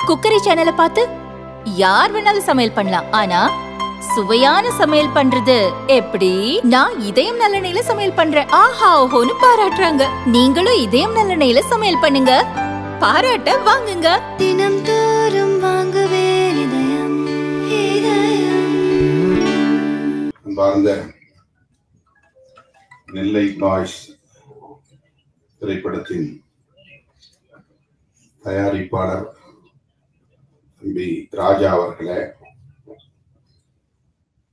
Cookery சேனலை பார்த்து யார் வேணாலும் சமையல் பண்ணலாம். ஆனா சுவையான சமையல் பண்றது எப்படி? நான் இதயம் நல்லெண்ணெயில சமையல் பண்றேன். ஆஹா ஓஹோன்னு பாராட்டுறாங்க. நீங்களும் இதயம் நல்லெண்ணெயில சமையல் பண்ணுங்க, பாராட்ட வாங்குங்க. தினம் தோறும் வாங்குவே இதயம் இதயம். அன்பார்ந்த நெல்லை பாய்ஸ் திரைப்படத்தின் தயாரிப்பாளர் தம்பி ராஜா அவர்களே,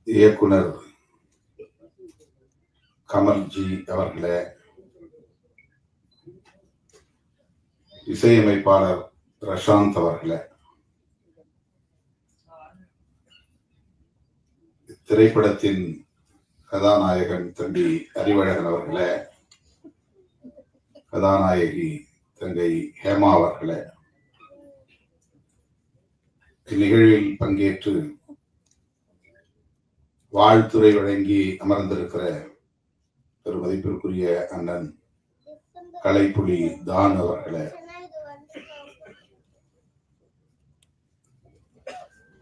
இயக்குனர் கமல்ஜி அவர்களே, இசையமைப்பாளர் பிரசாந்த் அவர்களே, திரைப்படத்தின் கதாநாயகன் தம்பி அறிவழகன் அவர்களே, கதாநாயகி தங்கை ஹேமா அவர்களே, இந்நிகழ்வில் பங்கேற்று வாழ்த்துரை வழங்கி அமர்ந்திருக்கிற பெருமதிப்பிற்குரிய அண்ணன் கலைப்புலி தான் அவர்களே,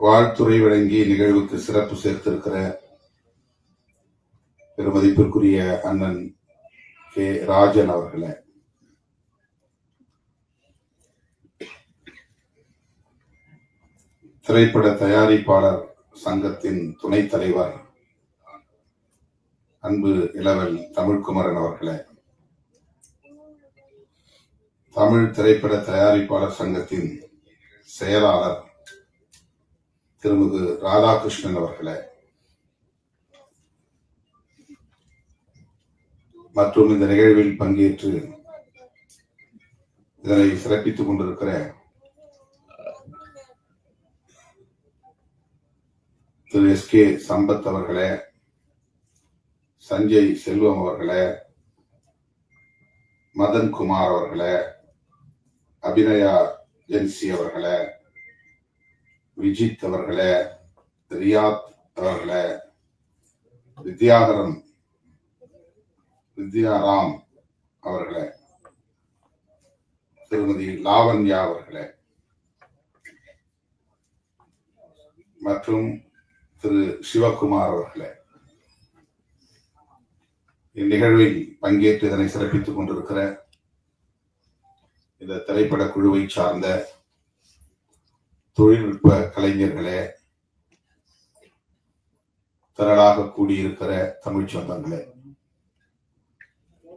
வாழ்த்துரை வழங்கி நிகழ்வுக்கு சிறப்பு சேர்த்திருக்கிற பெருமதிப்பிற்குரிய அண்ணன் கே ராஜன் அவர்களே, திரைப்பட தயாரிப்பாளர் சங்கத்தின் துணைத் தலைவர் அன்பு இளவல் தமிழ்குமரன் அவர்களே, தமிழ் திரைப்பட தயாரிப்பாளர் சங்கத்தின் செயலாளர் திருமிகு ராதாகிருஷ்ணன் அவர்களே, மற்றும் இந்த நிகழ்வில் பங்கேற்று இதனை சிறப்பித்துக் கொண்டிருக்கிற திரு எஸ்.கே. சம்பத் அவர்களே, சஞ்சய் செல்வம் அவர்களே, மதன் குமார் அவர்களே, அபிநயா ஜென்சி அவர்களே, விஜித் அவர்களே, ரியாத் அவர்களே, வித்யாராம் அவர்களே, திருமதி லாவண்யா அவர்களே, மற்றும் திரு சிவகுமார் அவர்களே, இந்நிகழ்வில் பங்கேற்று இதனை சிறப்பித்துக் கொண்டிருக்கிற இந்த திரைப்பட குழுவை சார்ந்த தொழில்நுட்ப கலைஞர்களே, திரளாக கூடியிருக்கிற தமிழ் சொந்தங்களே,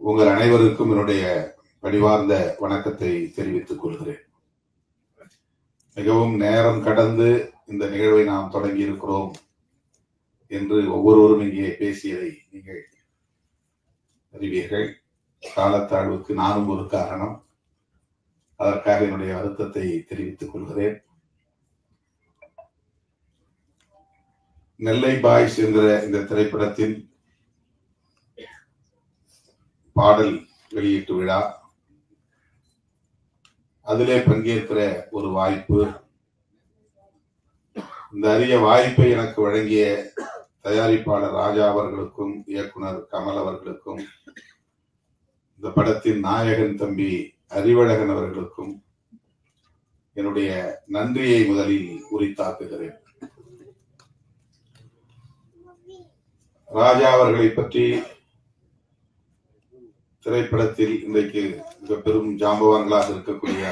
உங்கள் அனைவருக்கும் என்னுடைய பணிவார்ந்த வணக்கத்தை தெரிவித்துக் கொள்கிறேன். மிகவும் நேரம் கடந்து இந்த நிகழ்வை நாம் தொடங்கி இருக்கிறோம் என்று ஒவ்வொருவரும் இங்கே பேசியதை நீங்கள் அறிவீர்கள். காலத்தாழ்வுக்கு நானும் ஒரு காரணம். அதற்காக என்னுடைய வருத்தத்தை தெரிவித்துக் கொள்கிறேன். நெல்லை பாய்ஸ் என்கிற இந்த திரைப்படத்தின் பாடல் வெளியீட்டு விழா, அதிலே பங்கேற்கிற ஒரு வாய்ப்பு, இந்த அரிய வாய்ப்பை எனக்கு வழங்கிய தயாரிப்பாளர் ராஜா அவர்களுக்கும் இயக்குனர் கமல் அவர்களுக்கும் இந்த படத்தின் நாயகன் தம்பி அறிவழகன் அவர்களுக்கும் என்னுடைய நன்றியை முதலில் உரித்தாக்குகிறேன். ராஜா அவர்களை பற்றி திரைப்படத்தில் இன்றைக்கு மிக பெரும் ஜாம்பவான்களாக இருக்கக்கூடிய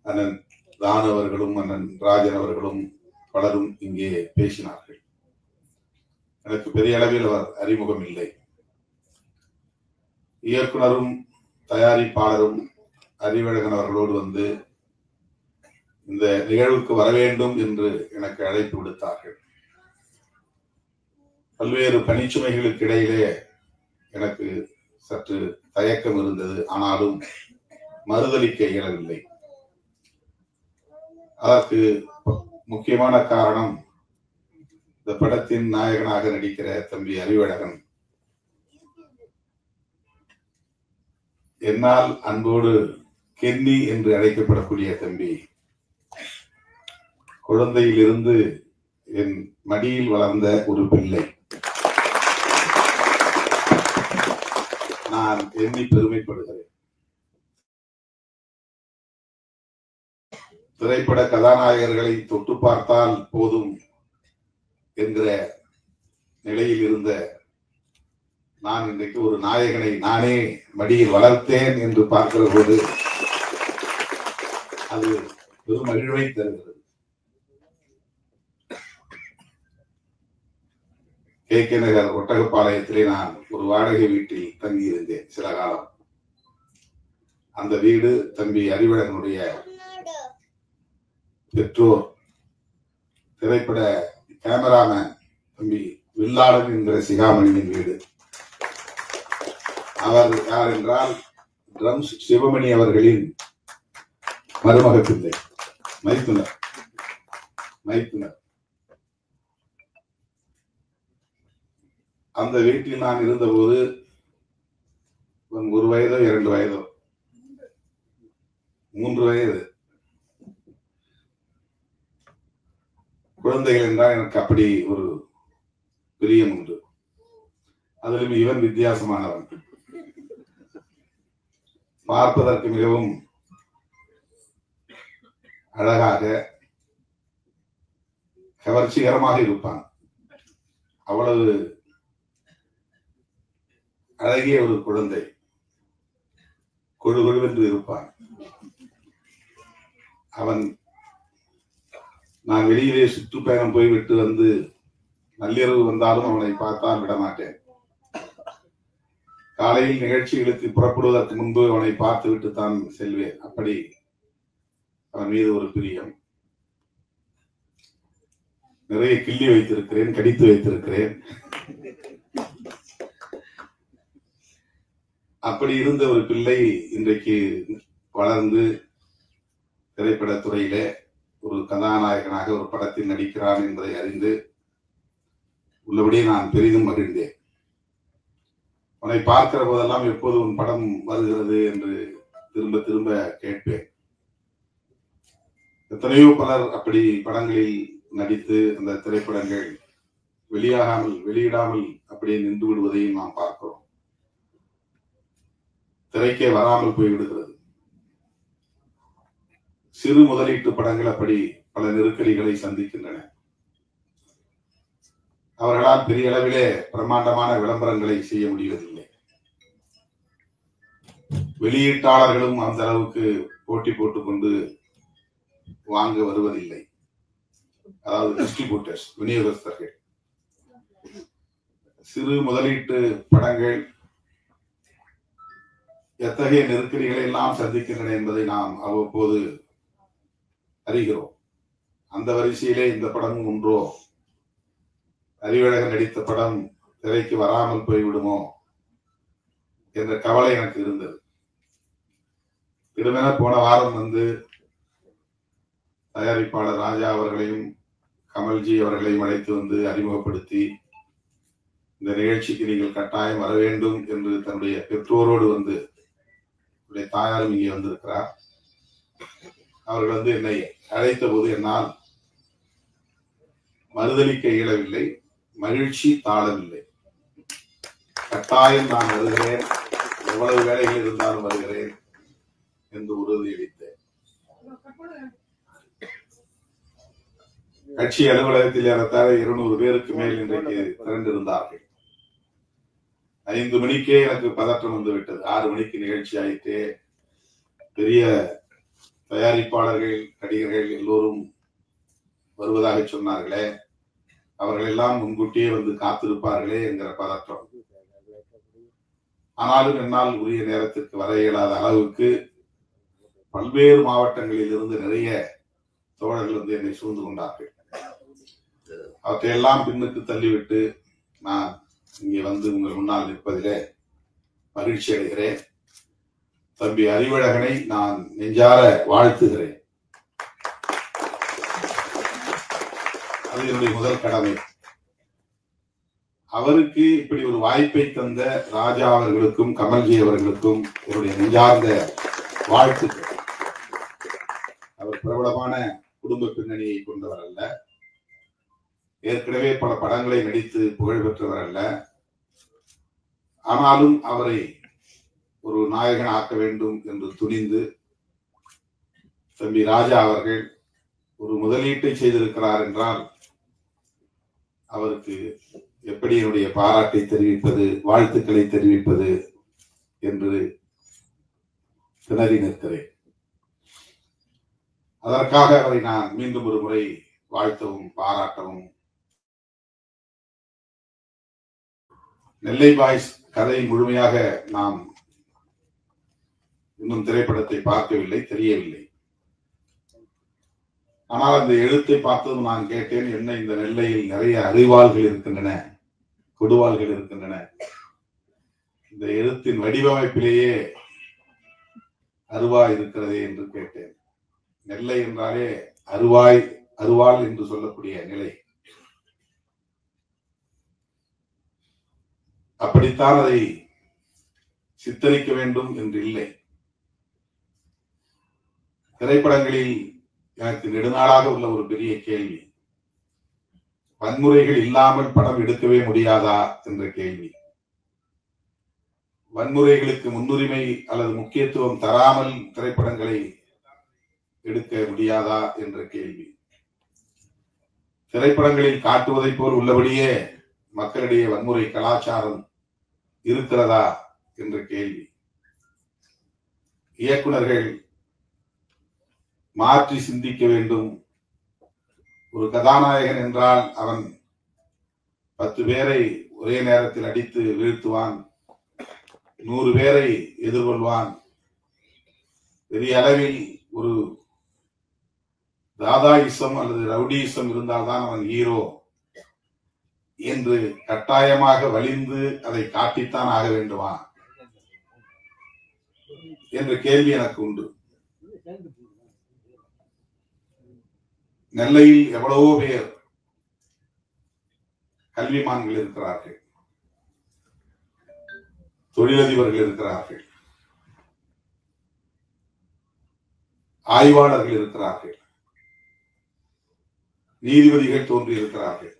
அண்ணன் தான் அவர்களும் அண்ணன் ராஜன் அவர்களும் பலரும் இங்கே பேசினார்கள். எனக்கு பெரிய அளவில் அவர் அறிமுகம் இல்லை. இயக்குனரும் தயாரிப்பாளரும் அறிவழகன் அவர்களோடு வந்து இந்த நிகழ்வுக்கு வர வேண்டும் என்று எனக்கு அழைப்பு விடுத்தார்கள். பல்வேறு பணிச்சுமைகளுக்கு இடையிலே எனக்கு சற்று தயக்கம் இருந்தது. ஆனாலும் மறுதலிக்க இயலவில்லை. அதற்கு முக்கியமான காரணம், இந்த படத்தின் நாயகனாக நடிக்கிற தம்பி அறிவழகன் என்னால் அன்போடு கென்னி என்று அழைக்கப்படக்கூடிய தம்பி, குழந்தையிலிருந்து என் மடியில் வளர்ந்த ஒரு பிள்ளை. நான் எண்ணி பெருமைப்படுகிறேன். திரைப்பட கதாநாயகர்களை தொட்டு பார்த்தால் போதும் என்கிற நிலையில் இருந்த நான் இன்றைக்கு ஒரு நாயகனை நானே மடியில் வளர்த்தேன் என்று பார்க்கிற போது அது பெரும் மகிழ்வை தருகிறது. கே நகர் ஒட்டகப்பாளையத்திலே நான் ஒரு வாடகை வீட்டில் தங்கியிருந்தேன் சில காலம். அந்த வீடு தம்பி அறிவழகனுடைய பெற்றோர் திரைப்பட கேமராமேன் தம்பி வில்லாளன் என்கிற சிகாமணியின் வீடு. அவர் யார் என்றால் ட்ரம்ஸ் சிவமணி அவர்களின் மருமக பிள்ளை மைத்துனர். அந்த வீட்டில் நான் இருந்தபோது 1 வயதோ 2 வயதோ 3 வயது குழந்தைகள் என்றால் எனக்கு அப்படி ஒரு பிரியம் உண்டு. அதிலும் இவன் வித்தியாசமானவன். பார்ப்பதற்கு மிகவும் அழகாக கவர்ச்சிகரமாக இருப்பான். அவ்வளவு அழகிய ஒரு குழந்தை, கொழுகொழுவென்று இருப்பான். அவன் நான் வெளியிலே சுற்றுப்பயணம் போய்விட்டு வந்து நள்ளிரவு வந்தாலும் அவனை பார்த்தால் விடமாட்டேன். காலையில் நிகழ்ச்சிகளுக்கு புறப்படுவதற்கு முன்பு அவனை பார்த்து விட்டு தான் செல்வேன். அப்படி அவன் மீது ஒரு பிரியம். நிறைய கிள்ளி வைத்திருக்கிறேன், கடித்து வைத்திருக்கிறேன். அப்படி இருந்த ஒரு பிள்ளை இன்றைக்கு வளர்ந்து திரைப்படத்துறையிலே ஒரு கதாநாயகனாக ஒரு படத்தில் நடிக்கிறான் என்பதை அறிந்து உள்ளபடியே நான் பெரிதும் மகிழ்ந்தேன். உன்னை பார்க்கிற போதெல்லாம் எப்போது உன் படம் வருகிறது என்று திரும்ப திரும்ப கேட்பேன். எத்தனையோ பலர் அப்படி படங்களில் நடித்து அந்த திரைப்படங்கள் வெளியிடாமல் அப்படியே நின்று விடுவதையும் நாம் பார்க்கிறோம். திரைக்கே வராமல் போய்விடுகிறது. சிறு முதலீட்டு படங்கள் அப்படி பல நெருக்கடிகளை சந்திக்கின்றன. அவர்களால் பெரிய அளவிலே பிரம்மாண்டமான விளம்பரங்களை செய்ய முடிவதில்லை. வெளியீட்டாளர்களும் அந்த அளவுக்கு போட்டி போட்டுக் கொண்டு வாங்க வருவதில்லை. அதாவது டிஸ்ட்ரிபியூட்டர்ஸ், விநியோகஸ்தர்கள். சிறு முதலீட்டு படங்கள் எத்தகைய நெருக்கடிகளை எல்லாம் சந்திக்கின்றன என்பதை நாம் அவ்வப்போது அறிகிறோம். அந்த வரிசையிலே இந்த படமும் ஒன்றோ, அறிவழகன் நடித்த படம் திரைக்கு வராமல் போய்விடுமோ என்ற கவலை எனக்கு இருந்தது. திடமென போன வாரம் வந்து தயாரிப்பாளர் ராஜா அவர்களையும் கமல்ஜி அவர்களையும் அழைத்து வந்து அறிமுகப்படுத்தி, இந்த நிகழ்ச்சிக்கு நீங்கள் கட்டாயம் வர வேண்டும் என்று தன்னுடைய பெற்றோரோடு வந்து, தாயாரும் இங்கே வந்திருக்கிறார். அவர்கள் வந்து என்னை அழைத்த போது என்னால் மறுதளிக்க இயலவில்லை, மகிழ்ச்சி தாழவில்லை. கட்டாயம் நான் வருகிறேன், எவ்வளவு வேலைகள் இருந்தாலும் வருகிறேன் என்று உறுதியளித்தேன். கட்சி அலுவலகத்தில் ஏறத்தாழ 200 பேருக்கு மேல் இன்றைக்கு திரண்டிருந்தார்கள். 5 மணிக்கே எனக்கு பதற்றம் வந்து விட்டது. 6 மணிக்கு நிகழ்ச்சி ஆயிட்டு பெரிய தயாரிப்பாளர்கள், நடிகர்கள் எல்லோரும் வருவதாக சொன்னார்களே, அவர்கள் எல்லாம் முன்கூட்டியே வந்து காத்திருப்பார்களே என்கிற பதற்றம். ஆனாலும் என்னால் உரிய நேரத்திற்கு வர இயலாத அளவுக்கு பல்வேறு மாவட்டங்களில் இருந்து நிறைய தோழர்கள் வந்து என்னை சூழ்ந்து கொண்டார்கள். அவற்றையெல்லாம் பின்னுக்கு தள்ளிவிட்டு நான் இங்கே வந்து உங்கள் முன்னால் நிற்பதிலே மகிழ்ச்சி அடைகிறேன். தம்பி அறிவழகனை நான் நெஞ்சார வாழ்த்துகிறேன். அது என்னுடைய முதல் கடமை. அவருக்கு இப்படி ஒரு வாய்ப்பை தந்த ராஜா அவர்களுக்கும் கமல்ஜி அவர்களுக்கும் என்னுடைய நெஞ்சார்ந்த வாழ்த்துக்கள். அவர் பிரபலமான குடும்ப பின்னணியை கொண்டவர் அல்ல, ஏற்கனவே பல படங்களை நடித்து புகழ் பெற்றவர் அல்ல. ஆனாலும் அவரை ஒரு நாயகன் ஆக்க வேண்டும் என்று துணிந்து தம்பி ராஜா அவர்கள் ஒரு முதலீட்டை செய்திருக்கிறார் என்றால் அவருக்கு எப்படி என்னுடைய பாராட்டை தெரிவிப்பது, வாழ்த்துக்களை தெரிவிப்பது என்று திணறி நிற்கிறேன். அதற்காக அவரை நான் மீண்டும் ஒரு முறை வாழ்த்தவும் பாராட்டவும். நெல்லை பாய்ஸ் கதை முழுமையாக நாம் இன்னும் திரைப்படத்தை பார்க்கவில்லை, தெரியவில்லை. ஆனால் அந்த எழுத்தை பார்த்ததும் நான் கேட்டேன், என்ன இந்த நெல்லையில் நிறைய அறிவாள்கள் இருக்கின்றன, கொடுவாள்கள் இருக்கின்றன, இந்த எழுத்தின் வடிவமைப்பிலேயே அருவா இருக்கிறதே என்று கேட்டேன். நெல்லை என்றாலே அருவாள் என்று சொல்லக்கூடிய நிலை. அப்படித்தான் அதை சித்தரிக்க வேண்டும் என்று இல்லை. திரைப்படங்களில் எனக்கு நெடுநாளாக உள்ள ஒரு பெரிய கேள்வி, வன்முறைகள் இல்லாமல் படம் எடுக்கவே முடியாதா என்ற கேள்வி. வன்முறைகளுக்கு முன்னுரிமை அல்லது முக்கியத்துவம் தராமல் திரைப்படங்களை எடுக்க முடியாதா என்ற கேள்வி. திரைப்படங்களில் காட்டுவதை போல் உள்ளபடியே மக்களிடையே வன்முறை கலாச்சாரம் இருக்கிறதா என்ற கேள்வி. இயக்குனர்கள் மாற்றி சிந்திக்க வேண்டும். ஒரு கதாநாயகன் என்றால் அவன் 10 பேரை ஒரே நேரத்தில் அடித்து வீழ்த்துவான், 100 பேரை எதிர்கொள்வான். பெரிய அளவில் ஒரு தாதாயிசம் அல்லது ரவுடியிசம் இருந்தால்தான் அவன் ஹீரோ என்று கட்டாயமாக வலிந்து அதை காட்டித்தான் ஆக வேண்டுமா என்ற கேள்வி எனக்கு உண்டு. நெல்லையில் எவ்வளவோ பேர் கல்விமான்கள் இருக்கிறார்கள், தொழிலதிபர்கள் இருக்கிறார்கள், ஆய்வாளர்கள் இருக்கிறார்கள், நீதிபதிகள் தோன்றி இருக்கிறார்கள்.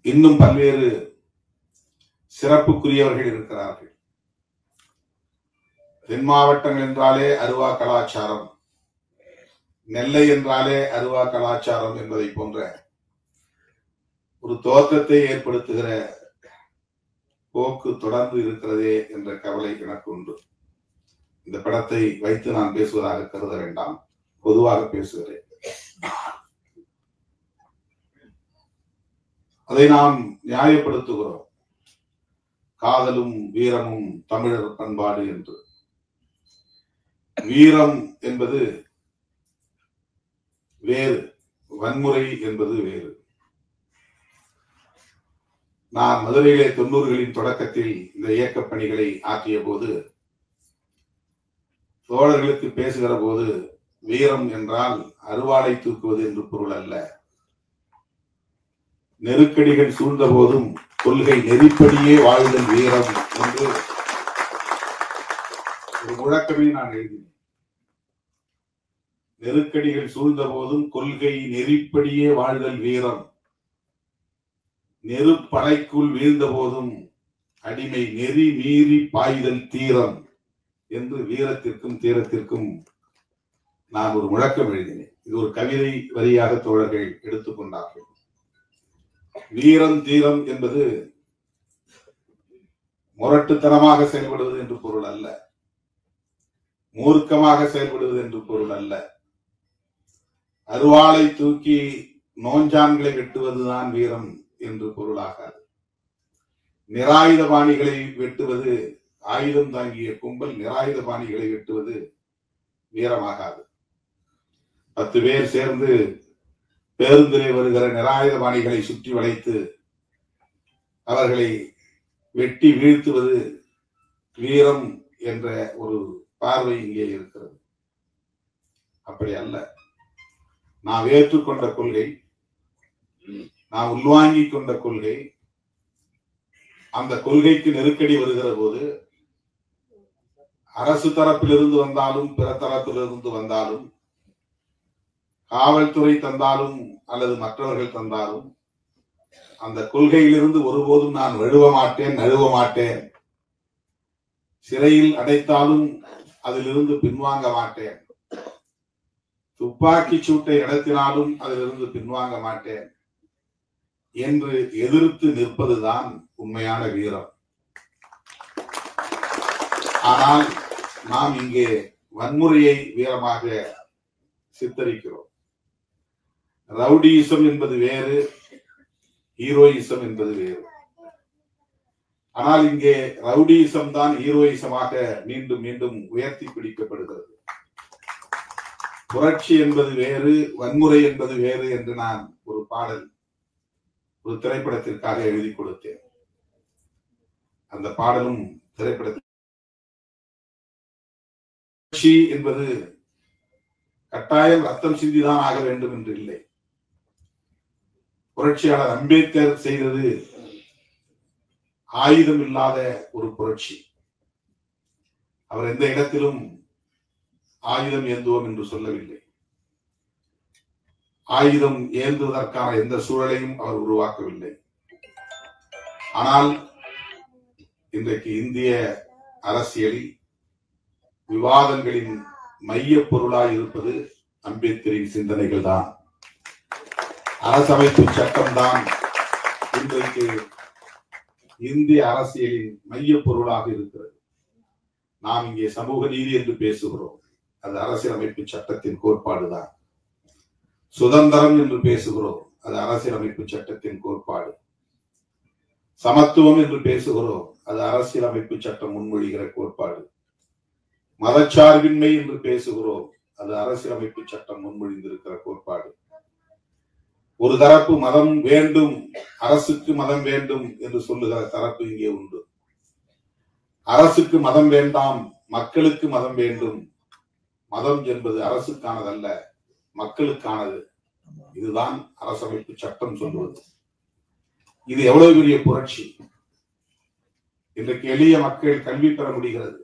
இன்னும் பல்வேறு சிறப்புக்குரியவர்கள் இருக்கிறார்கள். தென் மாவட்டங்கள் என்றாலே அருவா கலாச்சாரம், நெல்லை என்றாலே அருவா கலாச்சாரம் என்பதை போன்ற ஒரு தோற்றத்தை ஏற்படுத்துகிற போக்கு தொடர்ந்து இருக்கிறதே என்ற கவலை எனக்கு உண்டு. இந்த படத்தை வைத்து நான் பேசுவதாக கருத வேண்டாம், பொதுவாக பேசுகிறேன். அதை நாம் நியாயப்படுத்துகிறோம், காதலும் வீரமும் தமிழர் பண்பாடு என்று. வீரம் என்பது வேறு, வன்முறை என்பது வேறு. நான் மதுரையிலே 90களின் தொடக்கத்தில் இந்த இயக்கப் பணிகளை ஆற்றிய போது தோழர்களுக்கு பேசுகிற போது வீரம் என்றால் அருவாளை தூக்குவது என்று பொருள் அல்ல. நெருக்கடிகள் சூழ்ந்த போதும் கொள்கை நெறிப்படியே வாழ்தல் வீரம் என்று ஒரு முழக்கமே நான் எழுதினேன். நெருக்கடிகள் சூழ்ந்த போதும் கொள்கை நெறிப்படியே வாழ்தல் வீரம், நெருப்படைக்குள் வீழ்ந்த போதும் அடிமை நெறி மீறி பாய்தல் தீரம் என்று வீரத்திற்கும் தீரத்திற்கும் நான் ஒரு முழக்கம் எழுதினேன். இது ஒரு கவிதை வரியாக தோழர்கள் எடுத்துக்கொண்டார்கள். வீரம் தீரம் என்பது முரட்டுத்தனமாக செயல்படுவது என்று பொருள் அல்ல, மூர்க்கமாக செயல்படுவது என்று பொருள் அல்ல. அருவாளை தூக்கி நோஞ்சான்களை வெட்டுவதுதான் வீரம் என்று பொருளாகாது. நிராயுதபாணிகளை வெட்டுவது, ஆயுதம் தாங்கிய கும்பல் நிராயுதபாணிகளை வெட்டுவது வீரமாகாது. 10 பேர் சேர்ந்து பேருந்திலே வருகிற நிராயுதபாணிகளை சுற்றி வளைத்து அவர்களை வெட்டி வீழ்த்துவது வீரம் என்ற ஒரு பார்வை இங்கே இருக்கிறது. அப்படி அல்ல. நாம் ஏற்றுக்கொண்ட கொள்கை, நாம் உள்வாங்கிக் கொண்ட கொள்கை, அந்த கொள்கைக்கு நெருக்கடி வருகிற போது அரசு தரப்பிலிருந்து வந்தாலும் பிற தரப்பிலிருந்து வந்தாலும், காவல்துறை தந்தாலும் அல்லது மற்றவர்கள் தந்தாலும், அந்த கொள்கையிலிருந்து ஒருபோதும் நான் வழுவ மாட்டேன், நழுவ மாட்டேன். சிறையில் அடைத்தாலும் அதிலிருந்து பின்வாங்க மாட்டேன், துப்பாக்கி சூட்டை நடத்தினாலும் அதிலிருந்து பின்வாங்க மாட்டேன் என்று எதிர்த்து நிற்பதுதான் உண்மையான வீரம். ஆனால் நாம் இங்கே வன்முறையை வீரமாக சித்தரிக்கிறோம். ரவுடியிசம் என்பது வேறு, ஹீரோயிசம் என்பது வேறு. ஆனால் இங்கே ரவுடியிசம் தான் ஹீரோயிசமாக மீண்டும் மீண்டும் உயர்த்தி பிடிக்கப்படுகிறது. புரட்சி என்பது வேறு, வன்முறை என்பது வேறு என்று நான் ஒரு பாடல் ஒரு திரைப்படத்திற்காக எழுதி கொடுத்தேன். அந்த பாடலும் திரைப்படத்தில் புரட்சி என்பது கட்டாயம் ரத்தம் சிந்திதான் ஆக வேண்டும் என்று இல்லை. புரட்சியாளர் அம்பேத்கர் செய்தது ஆயுதம் இல்லாத ஒரு புரட்சி. அவர் எந்த இடத்திலும் ஆயுதம் ஏந்துவோம் என்று சொல்லவில்லை. ஆயுதம் ஏந்துவதற்கான எந்த சூழலையும் அவர் உருவாக்கவில்லை. ஆனால் இன்றைக்கு இந்திய அரசியலில் விவாதங்களின் மைய பொருளாய் இருப்பது அம்பேத்கரின் சிந்தனைகள் தான், அரசமைப்பு சட்டம் தான் இன்றைக்கு இந்திய அரசியலின் மைய பொருளாக இருக்கிறது. நாம் இங்கே சமூக நீதி என்று பேசுகிறோம், அது அரசியலமைப்பு சட்டத்தின் கோட்பாடுதான். சுதந்திரம் என்று பேசுகிறோம், அது அரசியலமைப்பு சட்டத்தின் கோட்பாடு. சமத்துவம் என்று பேசுகிறோம், அது அரசியலமைப்பு சட்டம் முன்மொழிகிற கோட்பாடு. மதச்சார்பின்மை என்று பேசுகிறோம், அது அரசியலமைப்பு சட்டம் முன்மொழிந்திருக்கிற கோட்பாடு. ஒரு தரப்பு மதம் வேண்டும், அரசுக்கு மதம் வேண்டும் என்று சொல்லுகிற தரப்பு இங்கே உண்டு. அரசுக்கு மதம் வேண்டாம், மக்களுக்கு மதம் வேண்டும். மதம் என்பது அரசுக்கானதல்ல, மக்களுக்கானது. இதுதான் அரசமைப்பு சட்டம் சொல்வது. இது எவ்வளவு பெரிய புரட்சி! இன்றைக்கு எளிய மக்கள் கல்வி பெற முடிகிறது,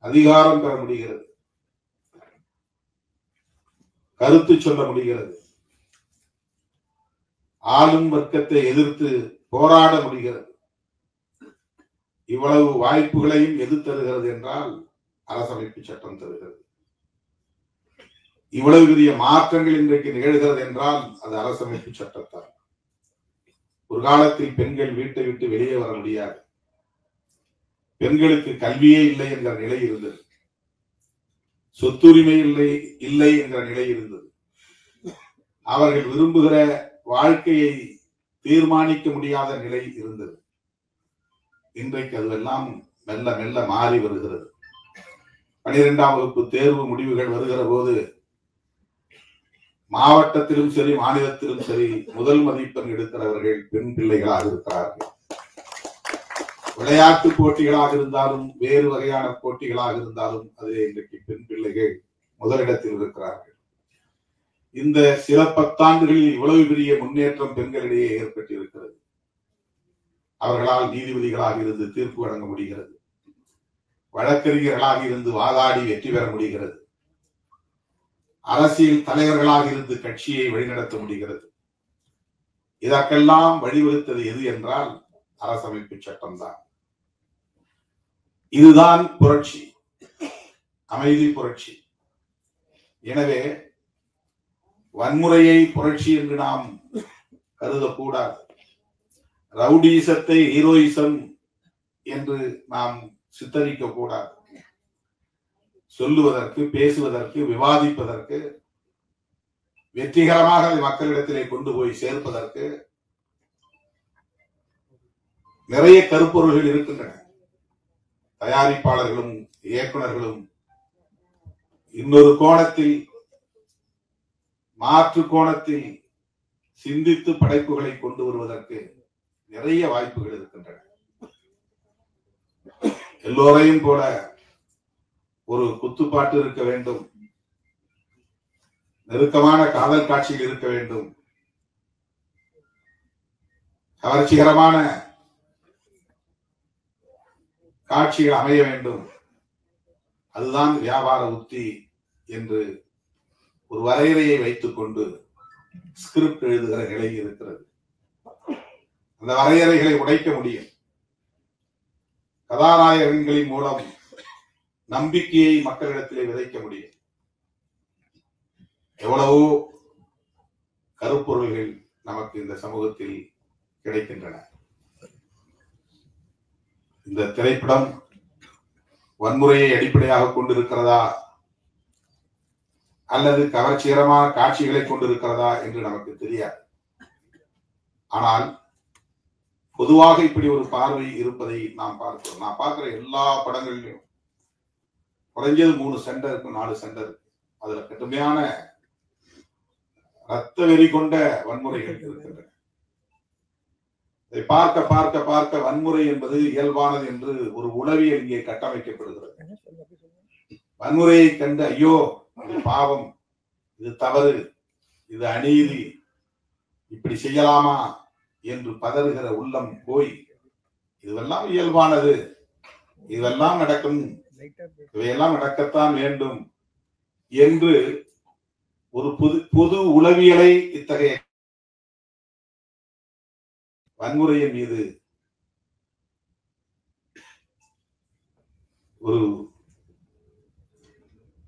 அதிகாரம் பெற முடிகிறது, கருத்து சொல்ல முடிகிறது, ஆளும் வர்க்கத்தை எதிர்த்து போராட முடிகிறது. இவ்வளவு வாய்ப்புகளையும் எது தருகிறது என்றால் அரசமைப்பு சட்டம் தருகிறது. இவ்வளவு பெரிய மாற்றங்கள் இன்றைக்கு நிகழ்கிறது என்றால் அது அரசமைப்பு சட்டத்தால். ஒரு காலத்தில் பெண்கள் வீட்டை விட்டு வெளியே வர முடியாது, பெண்களுக்கு கல்வியே இல்லை என்கிற நிலை இருந்தது, சொத்துரிமை இல்லை என்கிற நிலை இருந்தது, அவர்கள் விரும்புகிற வாழ்க்கையை தீர்மானிக்க முடியாத நிலை இருந்தது. இன்றைக்கு அதுவெல்லாம் மெல்ல மெல்ல மாறி வருகிறது. 12ஆம் வகுப்பு தேர்வு முடிவுகள் வருகிற போது மாவட்டத்திலும் சரி, மாநிலத்திலும் சரி, முதல் மதிப்பெண் எடுக்கிறவர்கள் பெண் பிள்ளைகளாக இருக்கிறார்கள். விளையாட்டு போட்டிகளாக இருந்தாலும், வேறு வகையான போட்டிகளாக இருந்தாலும் அதிலே இன்றைக்கு பெண் பிள்ளைகள் முதலிடத்தில் இருக்கிறார்கள். இந்த சில பத்தாண்டுகளில் இவ்வளவு பெரிய முன்னேற்றம் பெண்களிடையே ஏற்பட்டிருக்கிறது. அவர்களால் நீதிபதிகளாக இருந்து தீர்ப்பு வழங்க முடிகிறது, வழக்கறிஞர்களாக இருந்து வாதாடி வெற்றி பெற முடிகிறது, அரசியல் தலைவர்களாக இருந்து கட்சியை வழிநடத்த முடிகிறது. இதற்கெல்லாம் வழிவகுத்தது எது என்றால் அரசமைப்பு சட்டம்தான். இதுதான் புரட்சி, அமைதி புரட்சி. எனவே வன்முறையை புரட்சி என்று நாம் கருதக்கூடாது. ரவுடிசத்தை ஹீரோயிசம் என்று நாம் சித்தரிக்க கூடாது. சொல்லுவதற்கு, பேசுவதற்கு, விவாதிப்பதற்கு, வெற்றிகரமாக அதை மக்களிடத்திலே கொண்டு போய் சேர்ப்பதற்கு நிறைய கருப்பொருள்கள் இருக்கின்றன. தயாரிப்பாளர்களும் இயக்குநர்களும் இன்னொரு கோணத்தில், மாற்று கோணத்தில் சிந்தித்து படைப்புகளை கொண்டு வருவதற்கு நிறைய வாய்ப்புகள் இருக்கின்றன. எல்லோரையும் போல ஒரு குத்துப்பாட்டு இருக்க வேண்டும், நெருக்கமான காதல் காட்சிகள் இருக்க வேண்டும், கவர்ச்சிகரமான காட்சிகள் அமைய வேண்டும். அதுதான் வியாபார உத்தி என்று ஒரு வரையறையை வைத்துக் கொண்டு ஸ்கிரிப்ட் எழுதுகிற நிலை இருக்கிறது. அந்த வரையறைகளை உடைக்க முடியும். கதாநாயகங்களின் மூலம் நம்பிக்கையை மக்களிடத்திலே விதைக்க முடியும். எவ்வளவோ கருப்பொருள்கள் நமக்கு இந்த சமூகத்தில் கிடைக்கின்றன. இந்த திரைப்படம் வன்முறையை அடிப்படையாக கொண்டிருக்கிறதா அல்லது கவர்ச்சிகரமான காட்சிகளை கொண்டிருக்கிறதா என்று நமக்கு தெரியாது. ஆனால் பொதுவாக இப்படி ஒரு பார்வை இருப்பதை நாம் பார்க்கிறோம். நான் பார்க்கிற எல்லா படங்களிலும் குறைஞ்சது 3 சண்டை இருக்கும், 4 சண்டை இருக்கு. அதுல கடுமையான ரத்த வெறி கொண்ட வன்முறைகள் இருக்கின்றன. இதை பார்க்க பார்க்க பார்க்க வன்முறை என்பது இயல்பானது என்று ஒரு உளவியல் இங்கே கட்டமைக்கப்படுகிறது. வன்முறையை கண்டு ஐயோ இது பாவம், இது தவறு, இது அநீதி, இப்படி செய்யலாமா என்று பதறுகிற உள்ளம் போய் இதுவெல்லாம் இயல்பானது, இதுவெல்லாம் நடக்கும், இவையெல்லாம் நடக்கத்தான் வேண்டும் என்று ஒரு பொது உளவியலை இத்தகைய வன்முறையின் மீது ஒரு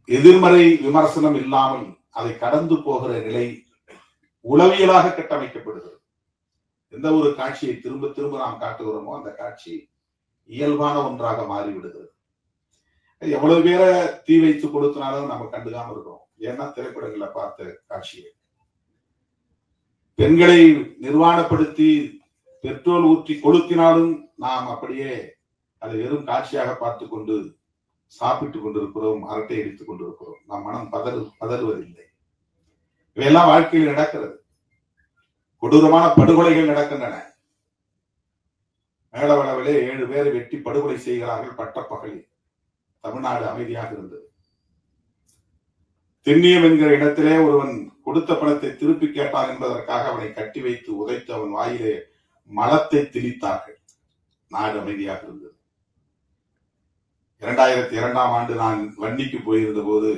எதிர்மறை விமர்சனம் இல்லாமல் அதை கடந்து போகிற நிலை உளவியலாக கட்டமைக்கப்படுகிறது. எந்த ஒரு காட்சியை திரும்ப திரும்ப நாம் காட்டுகிறோமோ அந்த காட்சி இயல்பான ஒன்றாக மாறிவிடுகிறது. எவ்வளவு பேரை தீ வைத்து கொடுத்தனாலும் நம்ம கண்டுக்காம இருக்கோம். ஏன்னா திரைப்படங்களை பார்த்த காட்சியை பெண்களை நிர்வாணப்படுத்தி பெட்ரோல் ஊற்றி கொளுத்தினாலும் நாம் அப்படியே அதை வெறும் காட்சியாக பார்த்து கொண்டு சாப்பிட்டுக் கொண்டிருக்கிறோம், அரட்டை அடித்துக் கொண்டிருக்கிறோம். நம் மனம் பதறுவதில்லை. இவையெல்லாம் வாழ்க்கையில் நடக்கிறது. கொடூரமான படுகொலைகள் நடக்கின்றன. மேலவளவிலே 7 பேரை வெட்டி படுகொலை செய்கிறார்கள் பட்டப்பகலில். தமிழ்நாடு அமைதியாக இருந்தது. திண்ணியம் என்கிற இடத்திலே ஒருவன் கொடுத்த பணத்தை திருப்பி கேட்டான் என்பதற்காக அவனை கட்டி வைத்து உதைத்து அவன் வாயிலே மலத்தை திணித்தார்கள். நாடு அமைதியாக இருந்தது. 2002ஆம் ஆண்டு நான் வன்னிக்கு போயிருந்த போது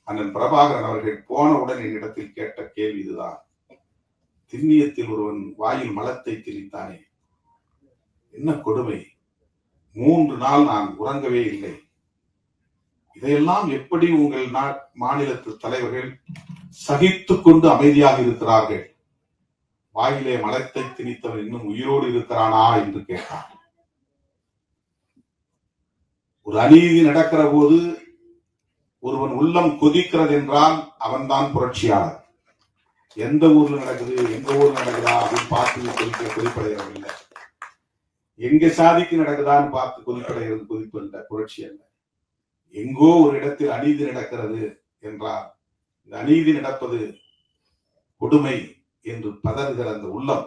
அண்ணன் பிரபாகரன் அவர்கள் போனவுடன் என்னிடத்தில் கேட்ட கேள்வி இதுதான். திண்ணியத்தில் ஒருவன் வாயில் மலத்தை திணித்தானே, என்ன கொடுமை, 3 நாள் நான் உறங்கவே இல்லை. இதையெல்லாம் எப்படி உங்கள் மாநிலத்து தலைவர்கள் சகித்துக் கொண்டு அமைதியாக இருக்கிறார்கள்? வாயிலே மலத்தை திணித்தவன் இன்னும் உயிரோடு இருக்கிறானா என்று கேட்டான். ஒரு அநீதி நடக்கிற போது ஒருவன் உள்ளம் கொதிக்கிறது என்றால் அவன்தான் புரட்சியாளர். எந்த ஊர்ல நடக்குது, எந்த ஊர்ல நடக்குதா அப்படின்னு பார்த்து கொதிப்படைகிறவில்லை. எங்க சாதிக்கு நடக்குதான்னு பார்த்து கொதிப்படைகிறது கொதிப்பல்ல, புரட்சி அல்ல. எங்கோ ஒரு இடத்தில் அநீதி நடக்கிறது என்றால் இந்த அநீதி நடப்பது கொடுமை என்று பதறுகிற அந்த உள்ளம்,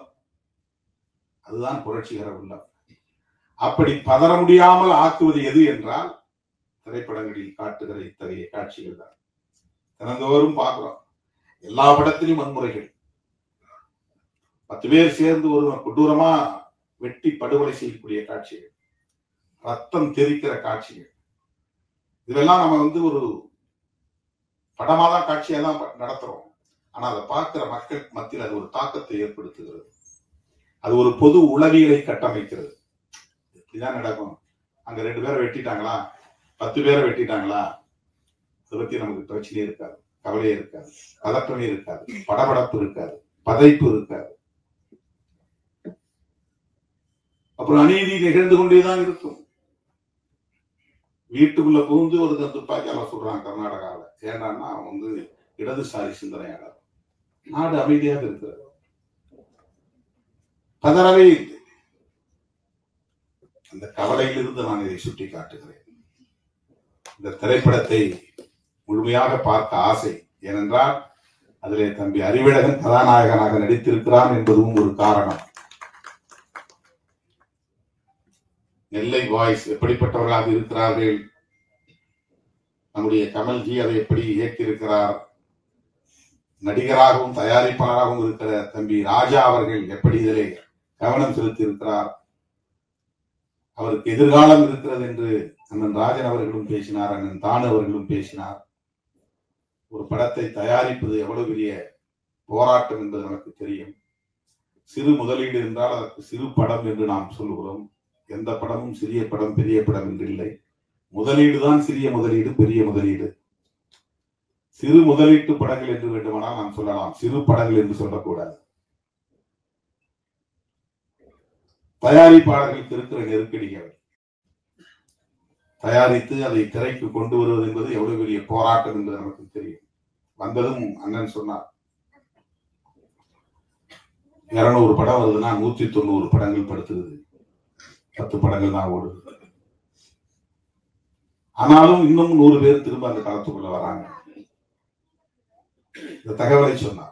அதுதான் புரட்சிகர உள்ளம். அப்படி பதற முடியாமல் ஆக்குவது எது என்றால் திரைப்படங்களில் காட்டுகிற இத்தகைய காட்சிகள் தான். தினந்தோறும் பார்க்கிறோம். எல்லா படத்திலும் வன்முறைகள். 10 பேர் சேர்ந்து ஒருவன் கொடூரமா வெட்டி படுகொலை செய்யக்கூடிய காட்சிகள், ரத்தம் தெரிக்கிற காட்சிகள், இதெல்லாம் நம்ம ஒரு படமாதான் காட்சியா தான் நடத்துறோம். ஆனா அதை பார்க்கிற மக்கள் மத்தியில் அது ஒரு தாக்கத்தை ஏற்படுத்துகிறது. அது ஒரு பொது உளவியலை கட்டமைக்கிறது. இப்படிதான் நடக்கும். அங்க 2 பேரை வெட்டிட்டாங்களா, 10 பேரை வெட்டிட்டாங்களா, அதை பத்தி நமக்கு பிரச்சனையே இருக்காது, கவலையே இருக்காது, பதற்றமே இருக்காது, படபடப்பு இருக்காது, பதைப்பு இருக்காது. அப்புறம் அநீதி நிகழ்ந்து கொண்டேதான் இருக்கும். வீட்டுக்குள்ள புகுந்து ஒரு துப்பாக்கியால சொல்றான் கர்நாடகாவில். ஏன்னா அவன் இடதுசாரி சிந்தனையாளர். நாடு அமைதியாக இருக்கிறது, பதறவே இல்லை. அந்த கவலையிலிருந்து நான் இதை சுட்டி காட்டுகிறேன். இந்த திரைப்படத்தை முழுமையாக பார்க்க ஆசை. ஏனென்றால் அதிலே தம்பி அறிவிழகன் கதாநாயகனாக நடித்திருக்கிறான் என்பதும் ஒரு காரணம். நெல்லை பாய்ஸ் எப்படிப்பட்டவர்களாக இருக்கிறார்கள், நம்முடைய கமல்ஜி அதை எப்படி இயக்கியிருக்கிறார், நடிகராகவும் தயாரிப்பாளராகவும் இருக்கிற தம்பி ராஜா அவர்கள் எப்படி இதிலே கவனம் செலுத்தி இருக்கிறார், அவருக்கு எதிர்காலம் இருக்கிறது என்று அண்ணன் ராஜன் அவர்களும் பேசினார், அண்ணன் தானு அவர்களும் பேசினார். ஒரு படத்தை தயாரிப்பது எவ்வளவு பெரிய போராட்டம் என்பது நமக்கு தெரியும். சிறு முதலீடு என்றால் அதற்கு சிறு படம் என்று நாம் சொல்லுகிறோம். எந்த படமும் சிறிய படம் பெரிய படம் என்று இல்லை. முதலீடு தான் சிறிய முதலீடு, பெரிய முதலீடு. சிறு முதலீட்டு படங்கள் என்று வேண்டுமானால் நாம் சொல்லலாம், சிறு படங்கள் என்று சொல்லக்கூடாது. தயாரிப்பாளர்களுக்கு இருக்கிற நெருக்கடிகள், தயாரித்து அதை திரைக்கு கொண்டு வருவது என்பது எவ்வளவு பெரிய போராட்டம் என்று நமக்கு தெரியும். வந்ததும் அண்ணன் சொன்னார், 200 படம் வருதுன்னா 190 படங்கள் படுத்துது, 10 படங்கள் தான் ஓடுது. ஆனாலும் இன்னும் 100 பேர் திரும்ப அந்த களத்துக்குள்ள வராங்க. இந்த தகவலை சொன்னார்.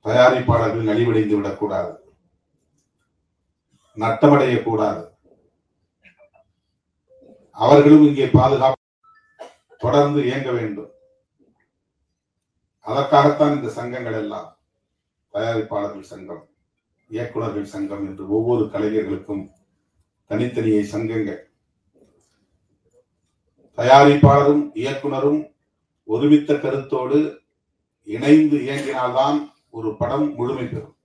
தயாரிப்பாளர்கள் நலிவடைந்து விடக்கூடாது, நட்டமடையக்கூடாது. அவர்களும் இங்கே பாதுகாப்பு தொடர்ந்து இயங்க வேண்டும். அதற்காகத்தான் இந்த சங்கங்கள் எல்லாம், தயாரிப்பாளர்கள் சங்கம், இயக்குநர்கள் சங்கம் என்று ஒவ்வொரு கலைஞர்களுக்கும் தனித்தனியே சங்கங்கள். தயாரிப்பாளரும் இயக்குனரும் ஒருமித்த கருத்தோடு இணைந்து இயங்கினால்தான் ஒரு படம் முழுமை பெறும்.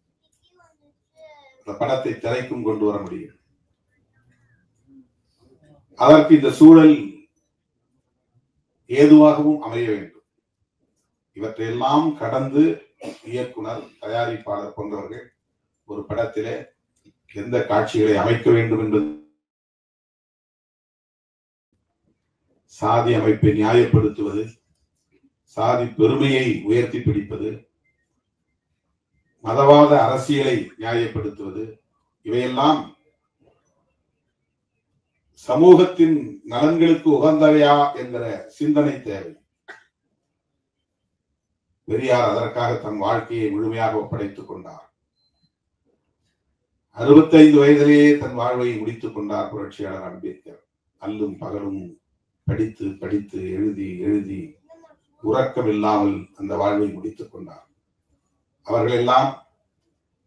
அந்த படத்தை திரைக்கும் கொண்டு வர முடியும். அதற்கு இந்த சூழல் ஏதுவாகவும் அமைய வேண்டும். இவற்றையெல்லாம் கடந்து இயக்குனர், தயாரிப்பாளர் போன்றவர்கள் ஒரு படத்திலே எந்த காட்சிகளை அமைக்க வேண்டும் என்பது, சாதி அமைப்பை நியாயப்படுத்துவது, சாதி பெருமையை உயர்த்தி பிடிப்பது, மதவாத அரசியலை நியாயப்படுத்துவது, இவையெல்லாம் சமூகத்தின் நலன்களுக்கு உகந்தவையா என்கிற சிந்தனை தேவை. பெரியார் அதற்காக தன் வாழ்க்கையை முழுமையாக ஒப்படைத்துக் கொண்டார். 65 வயதிலேயே தன் வாழ்வை முடித்துக் கொண்டார் புரட்சியாளர் அம்பேத்கர். அல்லும் பகலும் படித்து படித்து எழுதி எழுதி உறக்கம் இல்லாமல் அந்த வாழ்வை முடித்துக் கொண்டார். அவர்கள் எல்லாம்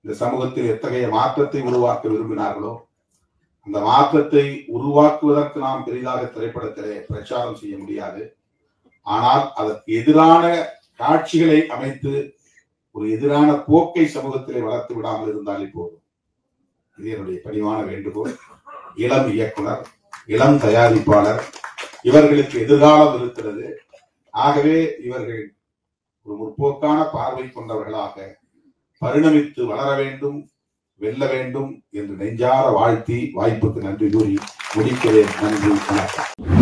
இந்த சமூகத்தில் எத்தகைய மாற்றத்தை உருவாக்க விரும்பினார்களோ அந்த மாற்றத்தை உருவாக்குவதற்கு நாம் பெரிதாக திரைப்படத்திலே பிரச்சாரம் செய்ய முடியாது. ஆனால் அதற்கு எதிரான காட்சிகளை அமைத்து ஒரு எதிரான போக்கை சமூகத்திலே வளர்த்து விடாமல் இருந்தாலே போதும். இது என்னுடைய பணிவான வேண்டுகோள். இளம் இயக்குனர், இளம் தயாரிப்பாளர், இவர்களுக்கு எதிர்காலம் இருக்கிறது. ஆகவே இவர்கள் ஒரு முற்போக்கான பார்வை கொண்டவர்களாக பரிணமித்து வளர வேண்டும், வெல்ல வேண்டும் என்று நெஞ்சார வாழ்த்தி வாய்ப்புக்கு நன்றி கூறி முடிக்கிறேன். நன்றி, வணக்கம்.